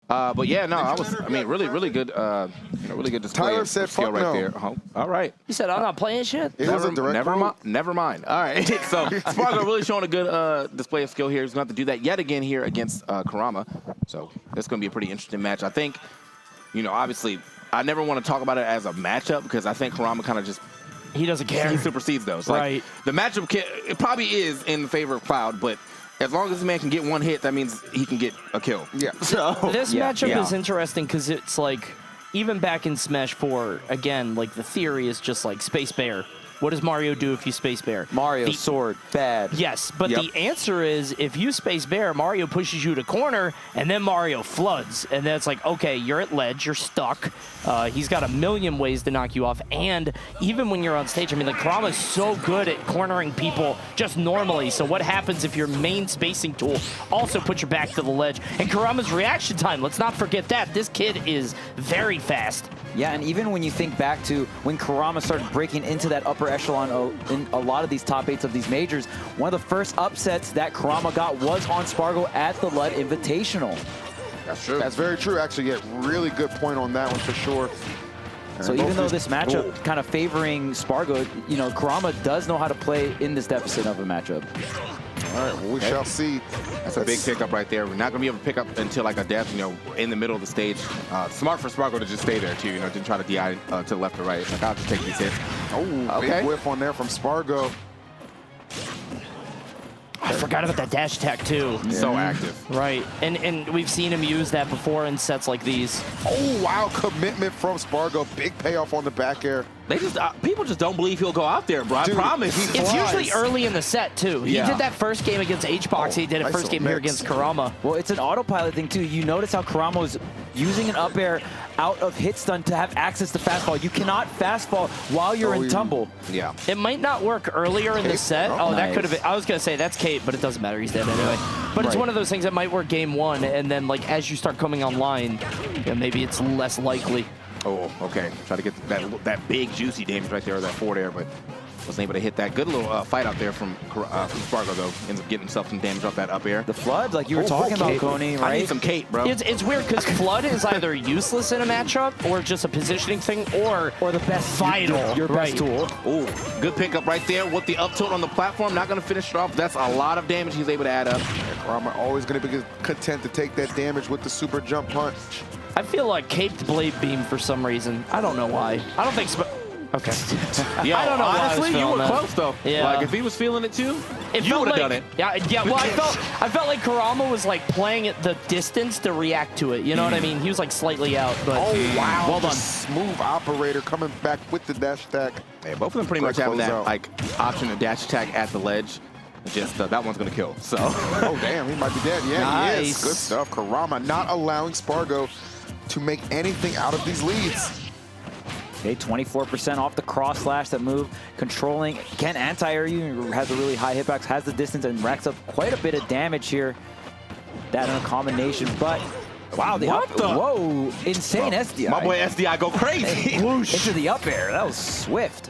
But yeah, no, I mean, really good, really good display Tyler of said, skill "Fuck right no." there. Oh, all right. He said, I'm not playing shit. It was a direct quote. Never mind. All right. So Sparg0 really showing a good display of skill here. He's going to have to do that yet again here against Kurama. So it's going to be a pretty interesting match. I think, obviously, I never want to talk about it as a matchup because I think Kurama kind of just he doesn't care. He supersedes those. Right. Like, the matchup, it probably is in favor of Cloud, but as long as this man can get one hit, that means he can get a kill. Yeah. So this matchup is interesting because it's like, even back in Smash 4, again, like the theory is just like Space Bear. What does Mario do if you Space Bear? Mario, sword, bad. Yes, but the answer is if you Space Bear, Mario pushes you to corner, and then Mario floods. And then it's like, okay, you're at ledge, you're stuck. He's got a million ways to knock you off. And even when you're on stage, I mean, like, Kurama's so good at cornering people just normally. So what happens if your main spacing tool also puts your back to the ledge? And Kurama's reaction time, let's not forget that. This kid is very fast. Yeah, and even when you think back to when Kurama started breaking into that upper echelon in a lot of these top 8s of these majors, one of the first upsets that Kurama got was on Sparg0 at the Lud Invitational. That's true. That's very true. Actually, get really good point on that one for sure. So even though this matchup kind of favoring Sparg0, Kurama does know how to play in this deficit of a matchup. All right, well, we shall see. That's a big pickup right there. We're not going to be able to pick up until like a death, in the middle of the stage. Smart for Sparg0 to just stay there too, didn't try to DI to the left or right. Like, I'll just take these hits. Oh, big whiff on there from Sparg0. I forgot about that dash attack too. Yeah. So active. Right, and we've seen him use that before in sets like these. Oh, wow, commitment from Sparg0. Big payoff on the back air. They just people just don't believe he'll go out there, bro. Dude, I promise. It's usually early in the set too. He Yeah. did that first game against HBox. He did it nice first game here against Kurama. Well, it's an autopilot thing too. You notice how Kurama was using an up air out of hit stun to have access to fastball. You cannot fastball while you're in tumble. Yeah. It might not work earlier in the set. Oh, that could have been. I was gonna say that's Kate, but it doesn't matter. He's dead anyway. But it's one of those things that might work game one, and then like as you start coming online, maybe it's less likely. Oh, okay. Try to get that big juicy damage right there, or that forward air, but wasn't able to hit that. Good little fight out there from Sparg0 though. Ends up getting himself some damage off that up air. The flood, like you were talking about, Coney, right? I need some Kate, bro. It's weird because flood is either useless in a matchup or just a positioning thing, or the best vital. Your best tool. Oh, good pickup right there with the up tilt on the platform. Not going to finish it off. That's a lot of damage he's able to add up. Kurama always going to be content to take that damage with the super jump punch. I feel like caped blade beam for some reason. I don't know why. I don't think. Okay. Yeah, I don't know. Honestly, you were close though. Yeah. Like if he was feeling it too, you would have done it. Yeah. Well, I felt like Kurama was like playing at the distance to react to it. You know what I mean? He was like slightly out. But oh wow! Well done. Smooth operator coming back with the dash attack. Yeah, both of them pretty much having that like option of dash attack at the ledge. Just that one's gonna kill. So. Oh damn, he might be dead. Yeah, nice. He is. Good stuff. Kurama not allowing Sparg0 to make anything out of these leads. Okay, 24% off the cross slash, that move. Controlling, can anti-air you, has a really high hitbox, has the distance, and racks up quite a bit of damage here. That in a combination, but wow, whoa, insane SDI. My boy SDI go crazy. Into the up air, that was swift.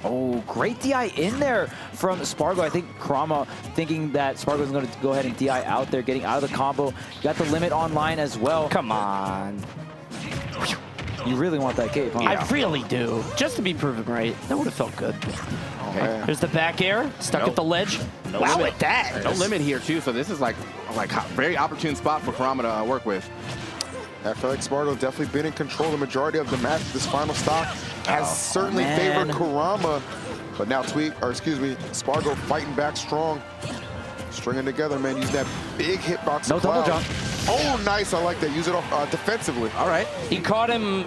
Oh, great DI in there from Sparg0. I think Kurama thinking that Sparg0 is going to go ahead and DI out there, getting out of the combo. Got the limit online as well. Come on. You really want that cape, huh? I really do. Just to be proven right. That would have felt good. Okay. There's the back air, stuck at the ledge. No wow, limit. at that. No limit here too, so this is like very opportune spot for Kurama to work with. I feel like Sparg0 definitely been in control the majority of the match. This final stock has certainly favored Kurama, but now Sparg0 fighting back strong. Stringing together, man. Use that big hitbox. No double jump. Oh, nice. I like that. Use it off defensively. All right. He caught him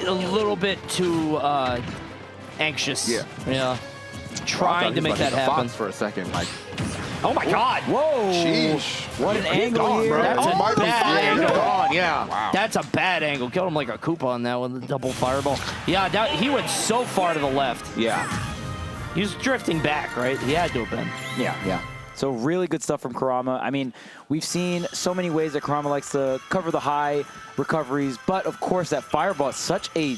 a little bit too anxious. Yeah. Trying to make that happen. For a second, like. Oh my God! Whoa! Sheesh. What an angle here. That's a bad angle. Yeah. Wow. That's a bad angle. Killed him like a Koopa on that one, the double fireball. Yeah, he went so far to the left. Yeah. He was drifting back, right? He had to have been. Yeah. So really good stuff from Kurama. I mean, we've seen so many ways that Kurama likes to cover the high recoveries, but of course that fireball is such a,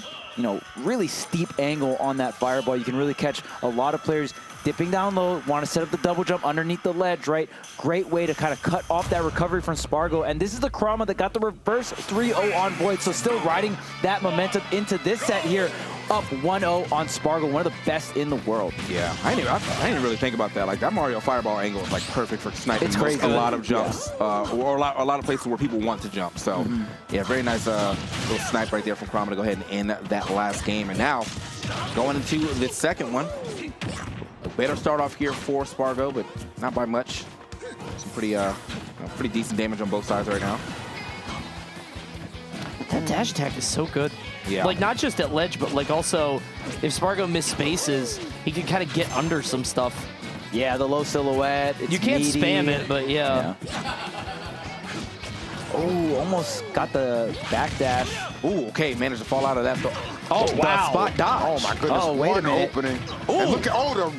really steep angle on that fireball. You can really catch a lot of players dipping down low, want to set up the double jump underneath the ledge, right? Great way to kind of cut off that recovery from Sparg0. And this is the Kurama that got the reverse 3-0 on Void, so still riding that momentum into this set here. Up 1-0 on Sparg0, one of the best in the world. Yeah, I didn't really think about that. Like, that Mario Fireball angle is like perfect for sniping. It's crazy. A lot of jumps, or a lot of places where people want to jump. So, yeah, very nice little snipe right there from Kurama to go ahead and end that last game. And now, going into the second one, a better start off here for Sparg0, but not by much. Some pretty decent damage on both sides right now. That dash attack is so good. Yeah. Like, not just at ledge, but like also, if Sparg0 missed spaces, he can kind of get under some stuff. Yeah, the low silhouette. It's you can't meaty. spam it, but yeah. Oh, almost got the backdash. Ooh, okay, managed to fall out of that. Oh, wow. Spot dodge. Oh, my goodness. Oh, wait a One minute. opening. Ooh. And look at, the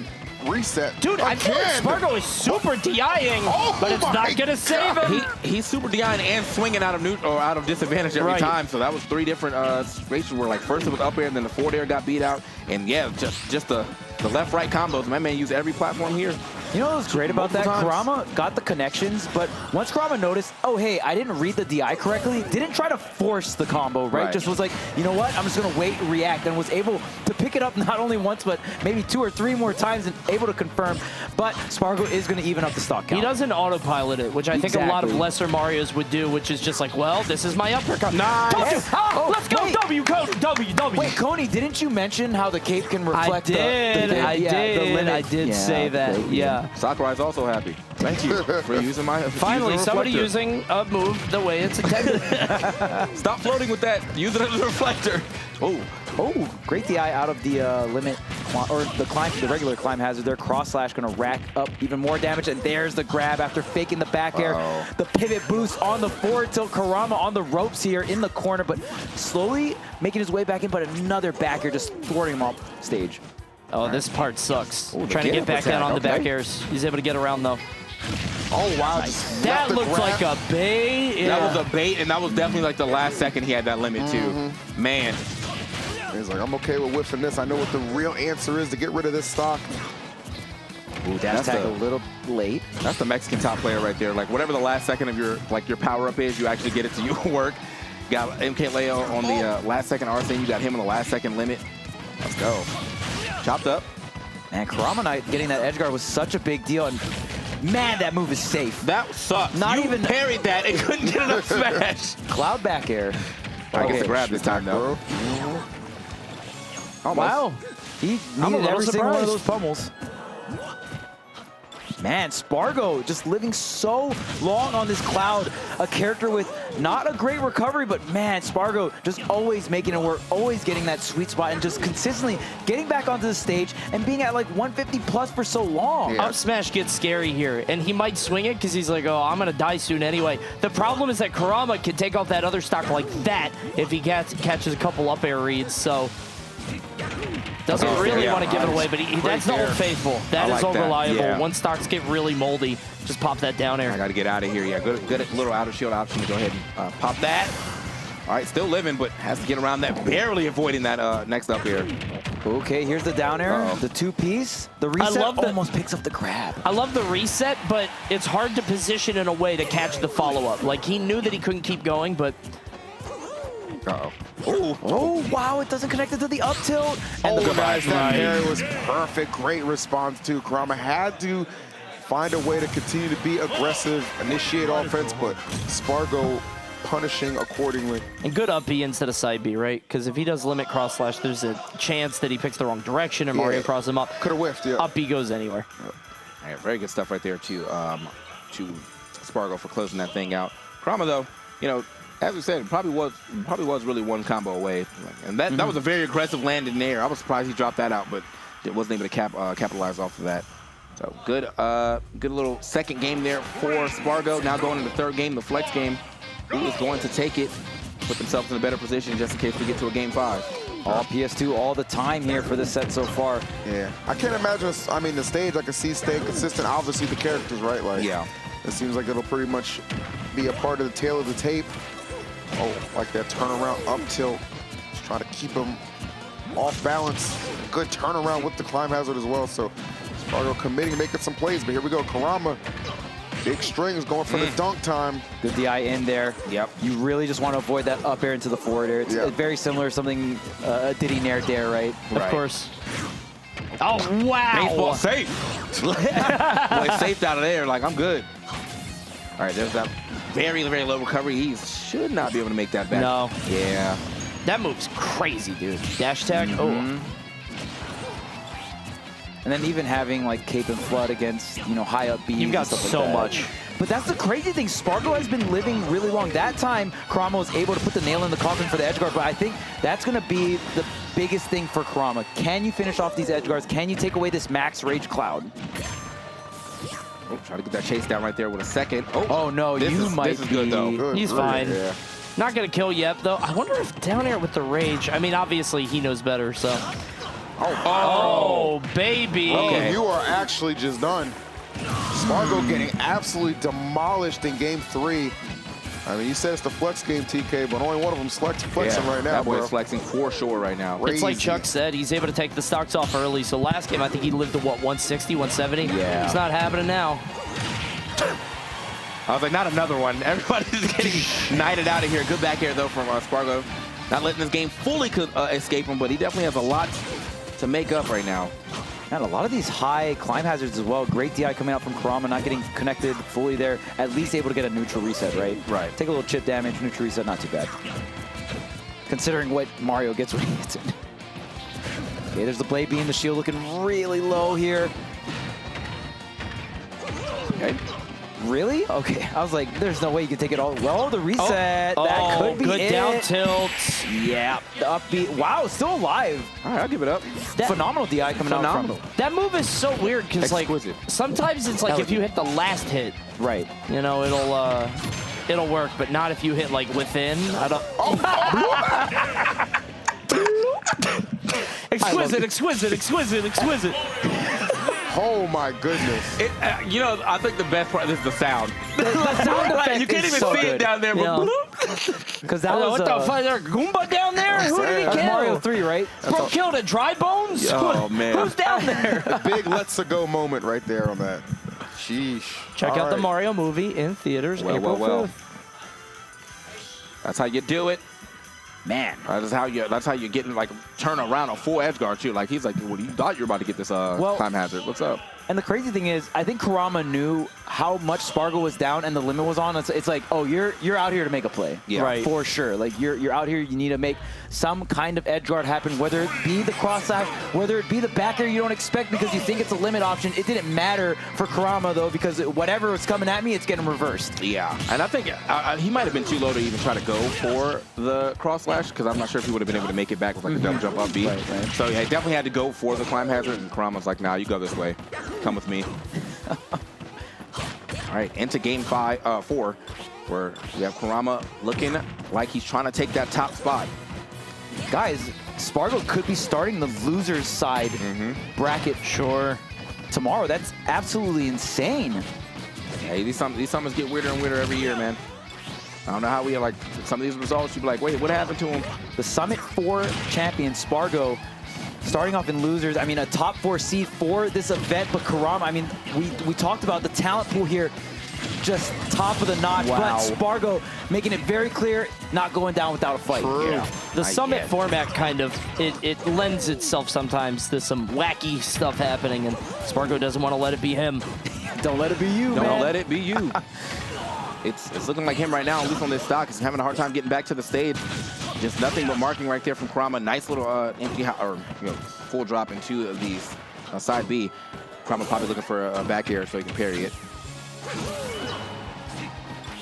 reset. Dude, I feel like Sparg0 is super DIing, but it's not going to save him. He's super DIing and swinging out of neutral or out of disadvantage every time. So that was 3 different situations where, like, first it was up air, and then the forward air got beat out. And yeah, just the left-right combos. My man used every platform here. You know what was great about that? Multiple times. Kurama got the connections, but once Kurama noticed, oh, hey, I didn't read the DI correctly, didn't try to force the combo, right? Just was like, you know what? I'm just going to wait and react, and was able to pick it up not only once, but maybe 2 or 3 more times and able to confirm. But Sparg0 is going to even up the stock count. He doesn't autopilot it, which I think a lot of lesser Marios would do, which is just like, well, this is my uppercut. Nice. Let's go, W, W. Wait, Coney, didn't you mention how the cape can reflect I did say that, yeah. Sakurai's also happy. Thank you for using my Finally, somebody using a move the way it's intended. Stop floating with that. Use it as a reflector. Oh, great DI out of the limit, or the climb, the regular climb hazard there. Cross slash going to rack up even more damage, and there's the grab after faking the back air. The pivot boost on the forward tilt. Kurama on the ropes here in the corner, but slowly making his way back in, but another back air just thwarting him off stage. Oh, this part sucks. Ooh, Trying to get back down on the back airs. He's able to get around, though. Oh, wow. Nice. That looked like a bait. Yeah. That was a bait, and that was definitely like the last second he had that limit, too. Man. He's like, I'm okay with whiffing this. I know what the real answer is to get rid of this stock. Ooh, dash attack a little late. That's the Mexican top player right there. Like, whatever the last second of your power-up is, you actually get it to your work. You got MK Leo on the last second Arsene. You got him on the last second limit. Let's go. Chopped up. And Kurama Knight getting that edge guard was such a big deal. And man, that move is safe. That sucks. Not you even parried that and couldn't get enough smash. Cloud back air. I guess the grab this time, though. Wow. He needed every single one of those pummels. Man, Sparg0 just living so long on this cloud. A character with not a great recovery, but man, Sparg0 just always making it work, always getting that sweet spot, and just consistently getting back onto the stage and being at like 150 plus for so long. Yeah. Up smash gets scary here, and he might swing it because he's like, oh, I'm going to die soon anyway. The problem is that Kurama can take off that other stock like that if he catches a couple up air reads, so... Doesn't really want to give it away, but that's the Old Faithful. That is reliable. Yeah. Once stocks get really moldy, just pop that down air. I got to get out of here. Yeah, good little outer shield option to go ahead and pop that. All right, still living, but has to get around that, barely avoiding that next up air. Okay, here's the down air, the 2-piece. The reset almost picks up the grab. I love the reset, but it's hard to position in a way to catch the follow-up. Like, he knew that he couldn't keep going, but... Oh, wow, it doesn't connect it to the up tilt. And guys, that parry was perfect. Great response, too. Kurama had to find a way to continue to be aggressive, initiate offense, but Sparg0 punishing accordingly. And good up B instead of side B, right? Because if he does limit cross slash, there's a chance that he picks the wrong direction and Mario crosses him up. Could have whiffed, yeah. Up B goes anywhere. Yeah, very good stuff right there to Sparg0 for closing that thing out. Kurama, though, you know, as we said, it probably was really one combo away, and that was a very aggressive land in the air. I was surprised he dropped that out, but it wasn't able to capitalize off of that. So good little second game there for Sparg0. Now going into the third game, the flex game. Who is going to take it, put themselves in a better position just in case we get to a game 5. All PS2 all the time here for this set so far. Yeah, I can't imagine. I mean, the stage I can see staying consistent. Obviously, the characters, right? Like, yeah, it seems like it'll pretty much be a part of the tail of the tape. Oh, like that turnaround up tilt. Just trying to keep him off balance. Good turnaround with the climb hazard as well. So Sparg0 committing, making some plays, but here we go. Kurama, big strings going for the dunk time. Good DI in there. Yep. You really just want to avoid that up air into the forward air. It's very similar to something Diddy Nair dare, right? Of course. Oh, wow. Baseball safe. Boy, safe out of there. Like, I'm good. All right, there's that very, very low recovery. He should not be able to make that back. No. Yeah. That move's crazy, dude. Dash attack. Oh. And then even having like cape and flood against, you know, high up beams. You've got and stuff so like that. much. But that's the crazy thing. Sparg0 has been living really long. That time, Kurama was able to put the nail in the coffin for the edge guard, but I think that's going to be the biggest thing for Kurama. Can you finish off these edge guards? Can you take away this max rage cloud? Oh, try to get that chase down right there with a second. Oh no, this is good, though. Good He's grief. fine. Yeah. Not going to kill yet, though. I wonder if down air with the rage. I mean, obviously, he knows better, so. Oh, baby. Okay. You are actually just done. Sparg0 getting absolutely demolished in game 3. I mean, you said it's the flex game, TK, but only one of them flexing right now, that boy bro. is flexing for sure right now. It's like Crazy. Chuck said, he's able to take the stocks off early. So last game, I think he lived to, what, 160, 170? Yeah. It's not happening now. I was like, not another one. Everybody's getting knighted out of here. Good back air, though, from Sparg0. Not letting this game fully escape him, but he definitely has a lot to make up right now. And a lot of these high climb hazards as well. Great DI coming out from Kurama, not getting connected fully there. At least able to get a neutral reset, right? Right. Take a little chip damage, neutral reset, not too bad. Considering what Mario gets when he hits it. Okay, there's the blade beam, the shield looking really low here. Okay. Really? Okay, I was like, there's no way you can take it all. Well, the reset, that could be good it. down tilt. Yeah, the upbeat. Wow, still alive. All right, I'll give it up. Phenomenal DI coming out Phenomenal. from. That move is so weird because, like, Exquisite. sometimes it's like if you hit the last hit, Right. you know, it'll work, but not if you hit, like, within. I don't. Exquisite, exquisite, exquisite, exquisite. Oh my goodness. You know, I think the best part is the sound. The sound effect You can't is even so see good. it down there, but Yeah. bloop. Because that was What the fuck? There a Goomba down there? Who did he that's kill? Mario 3, right? Bro killed a dry bones? Oh, man. Who's down there? Big let's go moment right there on that. Sheesh. Check All out the right. Mario movie in theaters April 5th. That's how you do it. Man. That's how you get like turn around a full edge guard too. Like he's like, well, you thought you were about to get this climb hazard. What's up? And the crazy thing is, I think Kurama knew how much Sparg0 was down and the limit was on. It's like, oh, you're out here to make a play. Yeah. Right. For sure. Like, you're out here, you need to make some kind of edge guard happen, whether it be the cross slash, whether it be the back air you don't expect because you think it's a limit option. It didn't matter for Kurama, though, because whatever was coming at me, it's getting reversed. Yeah, and I think he might have been too low to even try to go for the cross slash because I'm not sure if he would have been able to make it back with like a double jump up B. Right. So yeah, he definitely had to go for the climb hazard, and Kurama's like, nah, you go this way. Come with me. All right, into game 4, where we have Kurama looking like he's trying to take that top spot. Guys, Sparg0 could be starting the loser's side bracket tomorrow. That's absolutely insane. Hey, these summons get weirder and weirder every year, man. I don't know how we have, like, some of these results, you'd be like, wait, what happened to him? The Summit 4 champion, Sparg0, starting off in losers. I mean, a top 4 seed for this event, but Kurama, I mean, we talked about the talent pool here, just top of the notch, Wow. but Sparg0 making it very clear, not going down without a fight. True. Yeah. The I Summit get. format kind of, it lends itself sometimes to some wacky stuff happening, and Sparg0 doesn't want to let it be him. Don't let it be you, Don't man. let it be you. It's looking like him right now, at least on this stock. He's having a hard time getting back to the stage. Just nothing but marking right there from Kurama. Nice little empty or full drop into these side B. Kurama probably looking for a back air so he can parry it.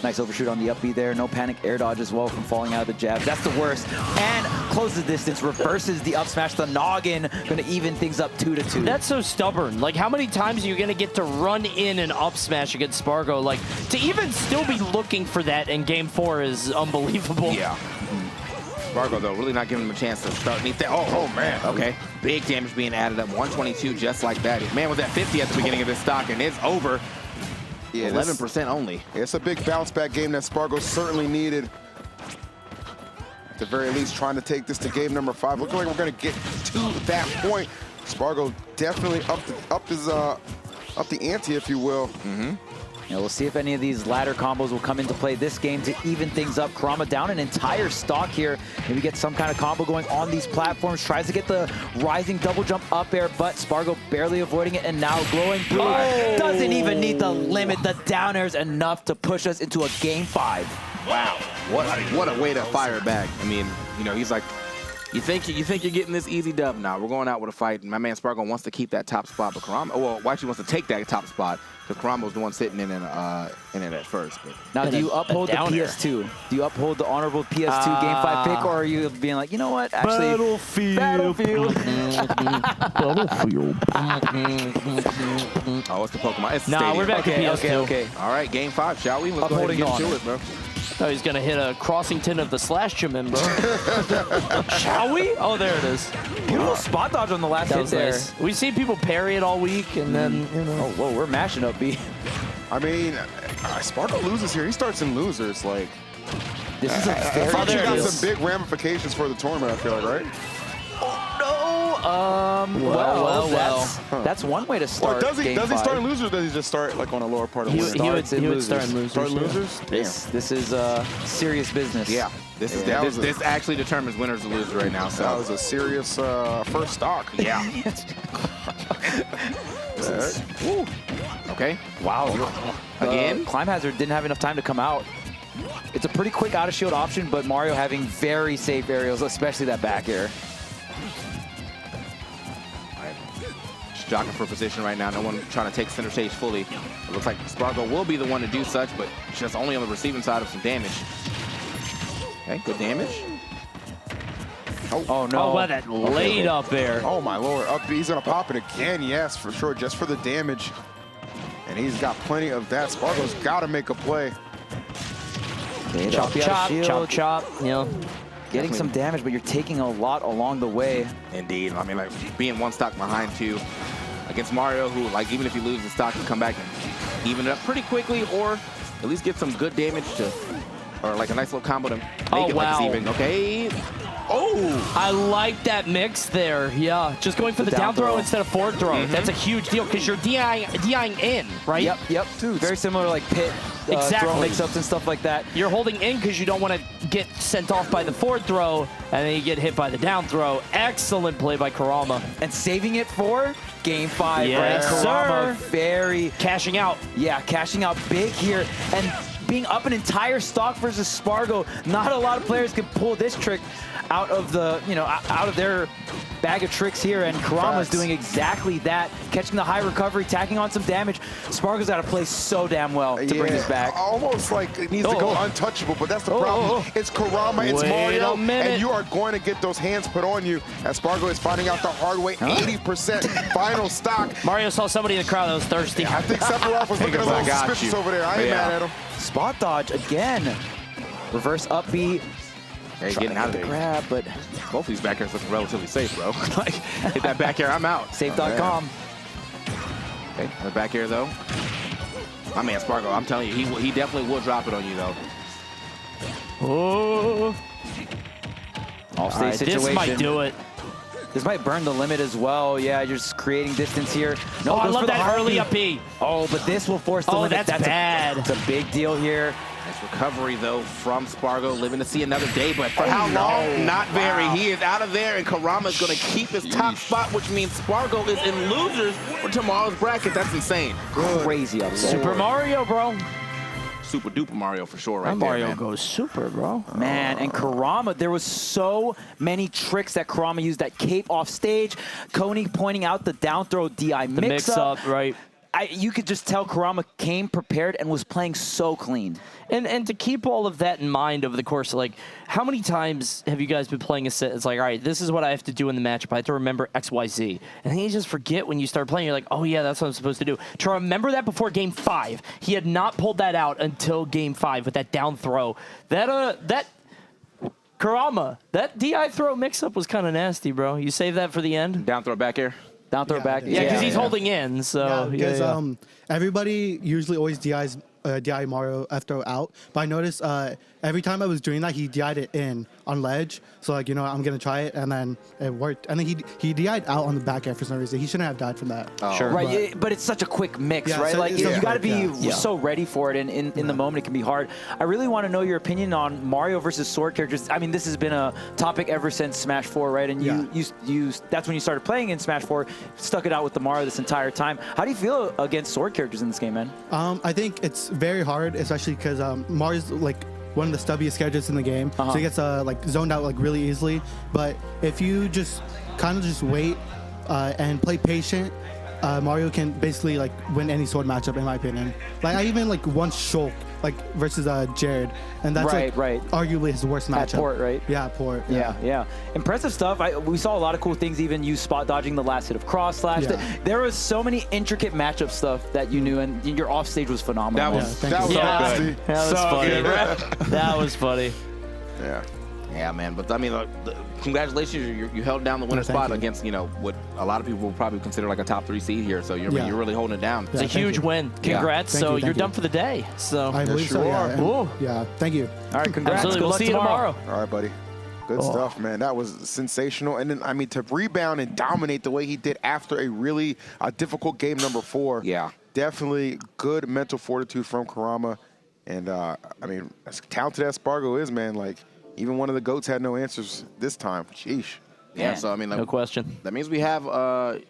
Nice overshoot on the up B there. No panic air dodge as well from falling out of the jabs. That's the worst. And closes the distance, reverses the up smash. The noggin going to even things up 2-2. That's so stubborn. Like, how many times are you going to get to run in and up smash against Sparg0? Like, to even still be looking for that in game 4 is unbelievable. Yeah. Sparg0, though, really not giving him a chance to start anything. Oh, man. Okay. Big damage being added up. 122 just like that. Man was at 50 at the beginning of this stock, and it's over. Yeah, 11% only. It's a big bounce back game that Sparg0 certainly needed. At the very least, trying to take this to game number 5. Looking like we're going to get to that point. Sparg0 definitely up the ante, if you will. Yeah, we'll see if any of these ladder combos will come into play this game to even things up. Kurama down an entire stock here. Maybe get some kind of combo going on these platforms. Tries to get the rising double jump up air, but Sparg0 barely avoiding it, and now glowing blue. Doesn't even need the limit. The down air is enough to push us into a game 5. Wow, what a way to fire back. I mean, you know, he's like, you think you're getting this easy dub? Now we're going out with a fight. And my man Sparg0 wants to keep that top spot, but Kurama, well, actually wants to take that top spot because Kurama was the one sitting in it at first. But. Now, do you uphold the PS2? Do you uphold the honorable PS2 Game 5 pick, or are you being like, you know what, actually, Battlefield. Oh, it's the Pokemon. It's the Nah, stadium. we're back to PS2. Okay. All right, game 5, shall we? Let's go ahead and get to it, bro. Oh, he's going to hit a Crossington of the Slash Jamin, bro. Shall we? Oh, there it is. Beautiful spot dodge on the last That hit was there. nice. We've seen people parry it all week, and then, you know. Oh, whoa, we're mashing up, B. I mean, Sparg0 loses here. He starts in losers. Like, This is a I very thought you there it got is. some big ramifications for the tournament, I feel like, right? Well. That's one way to Or start. does he game 5. start in losers, or does he just start like on a lower part of He the would start in losers. Start yeah. losers? This is serious business. Yeah, this is Yeah, that was this actually determines winners and losers right now. That So was a serious first stock. yeah. Woo. Okay. Wow. Again? Climb Hazard didn't have enough time to come out. It's a pretty quick out of shield option, but Mario having very safe aerials, especially that back air. Just jockeying for position right now. No one trying to take center stage fully. It looks like Sparg0 will be the one to do such, but just only on the receiving side of some damage. Okay, good damage. Oh, no. Oh, wow, that laid up there. Oh my lord, up he's gonna pop it again, yes, for sure, just for the damage. And he's got plenty of that. Sparg0's gotta make a play. Okay, Chop, up, chop, shield, chop, chop. You know. Getting some damage, but you're taking a lot along the way. Indeed. I mean, like being one stock behind two against Mario, who like even if you lose the stock, can come back and even it up pretty quickly, or at least get some good damage to, or like a nice little combo to make it like it's even. Okay. Oh! I like that mix there. Yeah, just going for the down throw instead of forward throw. That's a huge deal because you're DIing in, right? Yep. Dude, very similar like pit Exactly. throw mix-ups and stuff like that. You're holding in because you don't want to get sent off by the forward throw, and then you get hit by the down throw. Excellent play by Kurama. And saving it for game 5, Yes, right? Kurama sir. very, Cashing out. yeah, cashing out big here. And being up an entire stock versus Sparg0, not a lot of players can pull this trick out of the, out of their bag of tricks here, and Kurama's doing exactly that, catching the high recovery, tacking on some damage. Sparg0's got to play so damn well to bring this back. Almost like it needs to go untouchable, but that's the problem. It's Kurama, it's Wait Mario, a minute. and you are going to get those hands put on you, as Sparg0 is finding out the hard way. 80% final stock. Mario saw somebody in the crowd that was thirsty. I think Sephiroth was looking a little suspicious over there. I ain't mad at him. Spot dodge again. Reverse up B. Hey, getting out of there. Grab, but Both of these back airs looking relatively safe, bro. Like, hit that back air, I'm out. safe.com. Okay, the back air though. My man Sparg0, I'm telling you, he definitely will drop it on you though. Oh. Off-stage All right, situation. this might do it. This might burn the limit as well. Yeah, you're just creating distance here. No, Oh, I goes love for the that hard early B. up B. Oh, but this will force the Oh, limit. that's bad. It's a big deal here. Nice recovery though from Sparg0, living to see another day, but for how long? Not very. He is out of there, and Kurama's going to keep his top spot, which means Sparg0 is in losers for tomorrow's bracket. That's insane. Crazy up there. Super Mario, bro. Super duper Mario for sure, right That there, Mario man. goes super, bro. Man, and Kurama, there was so many tricks that Kurama used. That cape off stage, Coney pointing out the down throw DI The mix-up, right. You could just tell Kurama came prepared and was playing so clean. And to keep all of that in mind over the course of, like, how many times have you guys been playing a set? It's like, all right, this is what I have to do in the matchup. I have to remember X, Y, Z. And then you just forget when you start playing. You're like, oh, yeah, that's what I'm supposed to do. To remember that before game 5. He had not pulled that out until game 5 with that down throw. That Kurama, that DI throw mix-up was kind of nasty, bro. You save that for the end? Down throw back air. Down throw back. Yeah, because he's holding in, so. Because everybody usually always DI Mario after out, but I noticed every time I was doing that, he DI'd it in on ledge. So like, you know, I'm gonna try it, and then it worked. And then he died out on the back end for some reason. He shouldn't have died from that. Sure. Right, but it's such a quick mix, Yeah, right? so Like it's you so got to quick, be yeah. so ready for it, and in the moment it can be hard. I really want to know your opinion on Mario versus Sword characters. I mean, this has been a topic ever since Smash 4, right? And you that's when you started playing in Smash 4, stuck it out with the Mario this entire time. How do you feel against Sword characters in this game, man? I think it's very hard, especially because Mario's like one of the stubbiest characters in the game, so he gets like zoned out like really easily. But if you just kind of just wait and play patient, Mario can basically like win any sword matchup, in my opinion. Like I even like once Shulk like versus Jared, and that's like arguably his worst matchup. At Port, right? Yeah, Port. Yeah. Impressive stuff. We saw a lot of cool things, even you spot dodging the last hit of cross slash. Yeah. There was so many intricate matchup stuff that you knew, and your off stage was phenomenal. That was thank you. good. That was funny. That was funny. Yeah. Yeah, man. But I mean, congratulations, you held down the winner spot against, you know, what a lot of people would probably consider like a top 3 seed here. So you're really holding it down. It's a huge win. Congrats. So you're done for the day. So I believe so. Yeah. Yeah. Thank you. All right, congrats. Absolutely. Good We'll luck see you tomorrow. All right, buddy. Good stuff, man. That was sensational. And then, I mean, to rebound and dominate the way he did after a really difficult game number 4. Yeah. Definitely good mental fortitude from Kurama. And, I mean, as talented as Sparg0 is, man, like, even one of the GOATs had no answers this time. Sheesh. Yeah, so I mean, no question. That means we have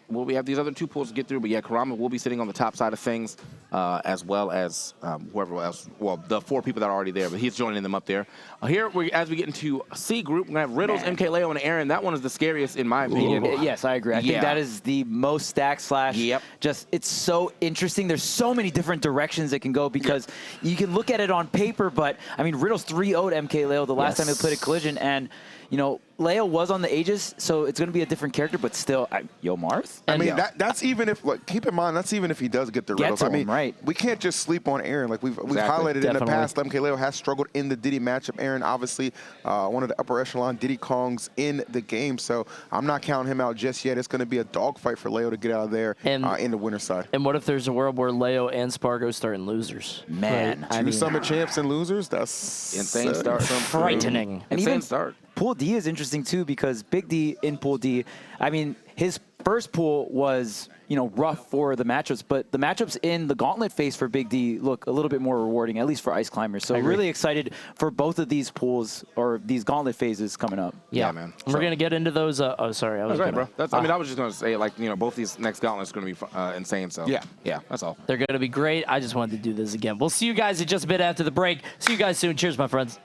we have these other 2 pools to get through, but yeah, Kurama will be sitting on the top side of things, as well as whoever else. Well, the 4 people that are already there, but he's joining them up there. Here, as we get into C group, we're gonna have Riddles, MK Leo, and Aaron. That one is the scariest in my opinion. Yes, I agree. I think that is the most stacked slash. Yep. Just it's so interesting. There's so many different directions it can go because you can look at it on paper, but I mean, Riddles 3-0'd MK Leo the last time they played a collision, and you know, Leo was on the Aegis, so it's going to be a different character, but still, Yo Marth? I mean, that's even if, like, keep in mind, that's even if he does get the Riddles. I mean, we can't just sleep on Aaron. Like, we've highlighted in the past, MK Leo has struggled in the Diddy matchup. Aaron, obviously, one of the upper echelon Diddy Kongs in the game, so I'm not counting him out just yet. It's going to be a dogfight for Leo to get out of there in the winner's side. And what if there's a world where Leo and Sparg0 start in losers? Man. Two Summit champs and losers? That's insane start. Frightening. And insane even start. Pool D is interesting too because Big D in Pool D, I mean, his first pool was, you know, rough for the matchups, but the matchups in the Gauntlet phase for Big D look a little bit more rewarding, at least for Ice Climbers. So really excited for both of these pools or these Gauntlet phases coming up. Yeah, man. We're going to get into those. Oh, sorry. I was right, bro. I mean, I was just going to say, like, you know, both these next Gauntlets are going to be insane. So, yeah, that's all. They're going to be great. I just wanted to do this again. We'll see you guys in just a bit after the break. See you guys soon. Cheers, my friends.